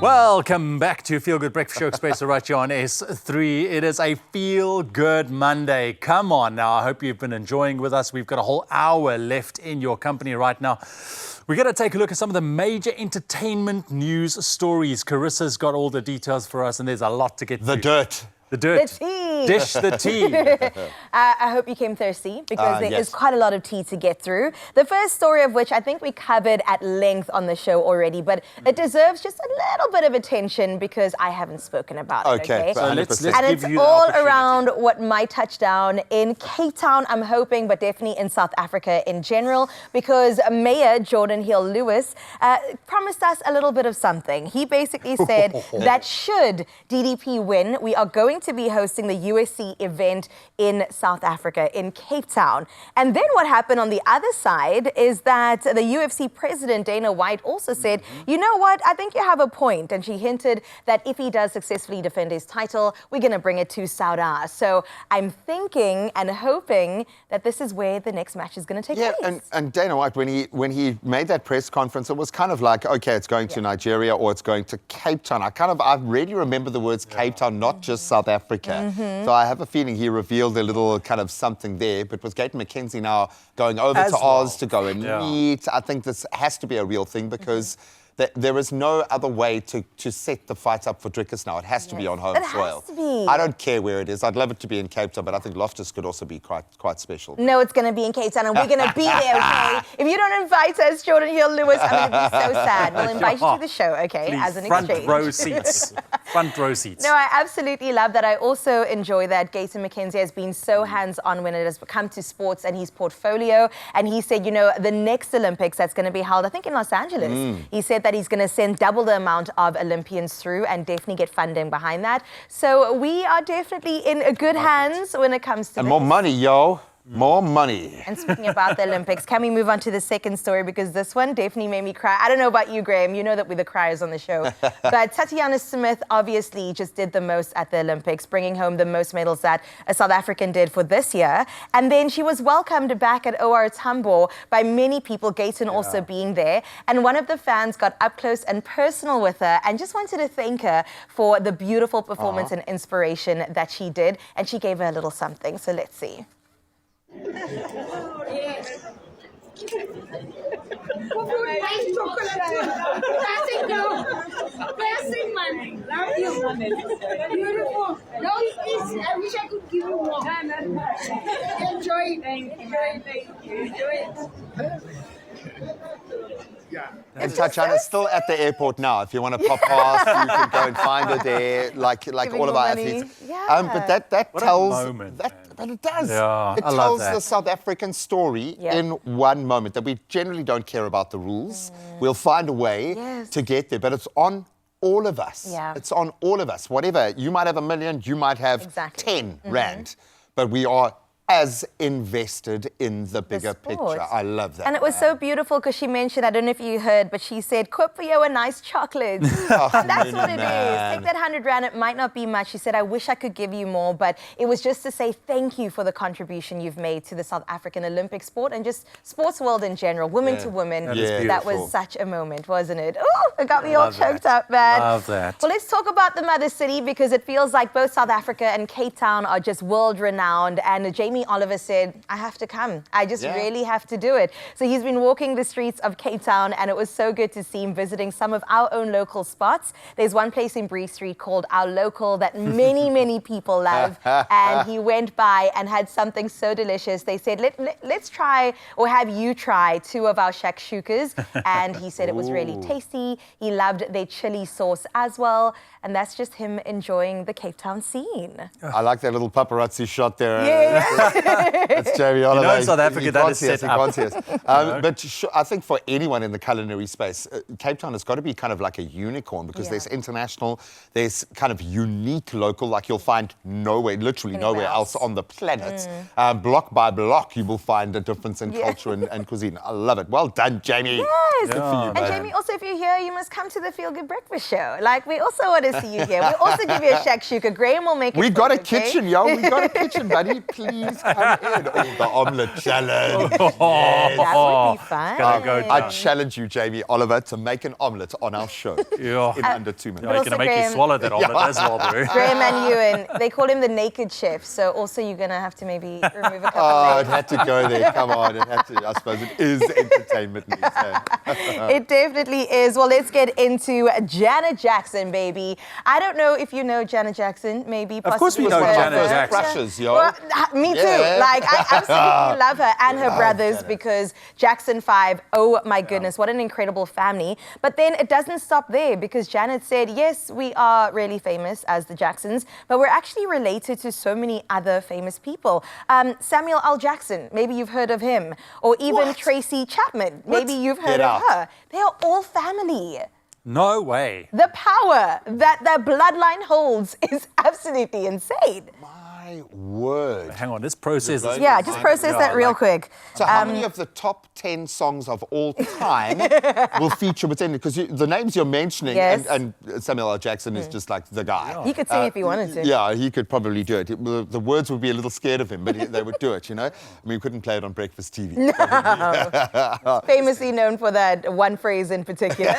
Welcome back to Feel Good Breakfast Show Expresso right here on S3. It is a Feel Good Monday. Come on now. I hope you've been enjoying with us. We've got a whole hour left in your company right now. We're going to take a look at some of the major entertainment news stories. Carissa's got all the details for us, and there's a lot to get through. The dirt. The dirt. The tea. Dish the tea. I hope you came thirsty because there is quite a lot of tea to get through. The first story of which I think we covered at length on the show already, but it deserves just a little bit of attention because I haven't spoken about it. Okay. So let's and give it's you all the around what might touch down in Cape Town, I'm hoping, but definitely in South Africa in general, because Mayor Jordan Hill-Lewis promised us a little bit of something. He basically said that should DDP win, we are going to be hosting the USC event in South Africa, in Cape Town. And then what happened on the other side is that the UFC president, Dana White, also said, you know what, I think you have a point. And she hinted that if he does successfully defend his title, we're going to bring it to Saudi. So I'm thinking and hoping that this is where the next match is going to take place. And Dana White, when he made that press conference, it was kind of like, okay, it's going to Nigeria or it's going to Cape Town. I really remember the words Cape Town, not just South Africa. So I have a feeling he revealed a little kind of something there. But with Gaten McKenzie now going over to Oz to go and meet, I think this has to be a real thing because there is no other way to set the fight up for Drickus now. It has to be on home soil. It has to be. I don't care where it is. I'd love it to be in Cape Town, but I think Loftus could also be quite special. No, it's going to be in Cape Town, and we're going to be there, okay? If you don't invite us, Jordan Hill-Lewis, I'm going to be so sad. We'll invite you to the show, okay, Please, as an front exchange. row seats. Front row seats. No, I absolutely love that. I also enjoy that Gaten McKenzie has been so hands-on when it has come to sports and his portfolio. And he said, you know, the next Olympics that's going to be held, I think in Los Angeles, he said that he's going to send double the amount of Olympians through and definitely get funding behind that. So we are definitely in good hands when it comes to And more money, yo. More money. And speaking about the Olympics, can we move on to the second story? Because this one definitely made me cry. I don't know about you, Graham. You know that we're the criers on the show. But Tatiana Smith obviously just did the most at the Olympics, bringing home the most medals that a South African did for this year. And then she was welcomed back at OR Tambo by many people, Gaten also being there. And one of the fans got up close and personal with her and just wanted to thank her for the beautiful performance and inspiration that she did. And she gave her a little something. So let's see. Yes. Nice chocolate. Classic girl. Classic man. Love you. Beautiful. No, please. I wish I could give you more. Enjoy it. Thank you. Enjoy it. And Tatiana's still at the airport now. If you want to pop past, you can go and find her there, like all of our athletes. But that tells that it does. Yeah, it tells the South African story in one moment. That we generally don't care about the rules. We'll find a way to get there, but it's on all of us. It's on all of us. Whatever you might have $1 million, you might have 10 rand, but we are as invested in the bigger picture. I love that. And it was so beautiful because she mentioned, I don't know if you heard, but she said, "Cook for you a nice chocolate." And that's what it is. Take that 100 rand, it might not be much. She said, I wish I could give you more, but it was just to say thank you for the contribution you've made to the South African Olympic sport and just sports world in general, women to women. That was such a moment, wasn't it? Oh, it got me all choked up, man. Love that. Well, let's talk about the mother city because it feels like both South Africa and Cape Town are just world renowned. And Jamie Oliver said, I have to come. I just really have to do it. So he's been walking the streets of Cape Town and it was so good to see him visiting some of our own local spots. There's one place in Bree Street called Our Local that many people love. And he went by and had something so delicious. They said, let's try or have you try 2 of our shakshukas. And he said it was really tasty. He loved their chili sauce as well. And that's just him enjoying the Cape Town scene. I like that little paparazzi shot there. It's Jamie Oliver. You know in South Africa that is set up. But I think for anyone in the culinary space, Cape Town has got to be kind of like a unicorn because there's international, there's kind of unique local, like you'll find literally nowhere else on the planet. Block by block, you will find a difference in culture and cuisine. I love it. Well done, Jamie. Yes. Good for you, and Jamie, also, if you're here, you must come to the Feel Good Breakfast Show. Like, we also want to see you here. We'll also give you a shakshuka. Graham will make it. We got a kitchen, yo. We got a kitchen, buddy. Please Please come in. Oh, the omelette challenge. That would be fun. gonna go I down. challenge you, Jamie Oliver, to make an omelette on our show Yeah. in under 2 minutes. You're also, going to make you Graham- swallow that omelette as well, bro. Graham and Ewan, they call him the naked chef, so also you're going to have to maybe remove a couple Oh, of it had to go there. Come on, it had to. I suppose it is entertainment news. It definitely is. Well, let's get into Janet Jackson, baby. I don't know if you know Janet Jackson, maybe. Of course we possibly know heard of Janet her. Jackson. Crushes, yo. Well, me too. Yeah. Like, I absolutely love her and her brothers Janet. because Jackson 5, oh my goodness, what an incredible family. But then it doesn't stop there because Janet said, yes, we are really famous as the Jacksons, but we're actually related to so many other famous people. Samuel L. Jackson, maybe you've heard of him. Or even What? Tracy Chapman, maybe you've heard Get of out. her. They are all family. No way. The power that their bloodline holds is absolutely insane. My word. Hang on, this process is... Yeah, just process that real quick. So how many of the top 10 songs of all time will feature within it? Because the names you're mentioning, Yes. and Samuel L. Jackson is just like the guy. He could sing if he wanted to. Yeah, he could probably do it. The words would be a little scared of him, but they would do it, you know? I mean, we couldn't play it on breakfast TV. Famously known for that one phrase in particular.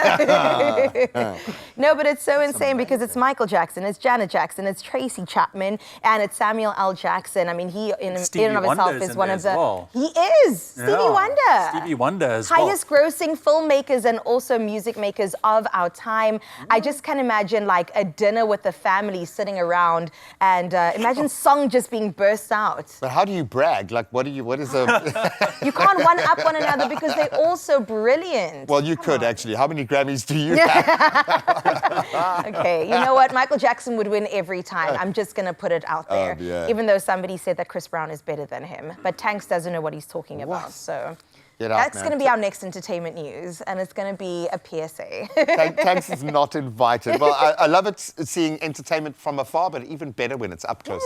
No, but it's so insane because it's Michael Jackson, it's Janet Jackson, it's Tracy Chapman, and it's Samuel L. Jackson. I mean, he in Stevie and of himself Wonder's is in one there of the... as well. He is! Stevie Yeah. Wonder. Stevie Wonder as well. Highest grossing filmmakers and also music makers of our time. I just can't imagine like a dinner with the family sitting around and imagine song just being burst out. But how do you brag? Like, what is a... You can't one-up one another because they're all so brilliant. Well, you could, actually. How many Grammys do you have? Okay, you know what? Michael Jackson would win every time. I'm just going to put it out there. Yeah. Even though somebody said that Chris Brown is better than him. But Tanks doesn't know what he's talking about. So Get out, that's man. going to be our next entertainment news. And it's going to be a PSA. Tanks is not invited. Well, I love it seeing entertainment from afar, but even better when it's up close.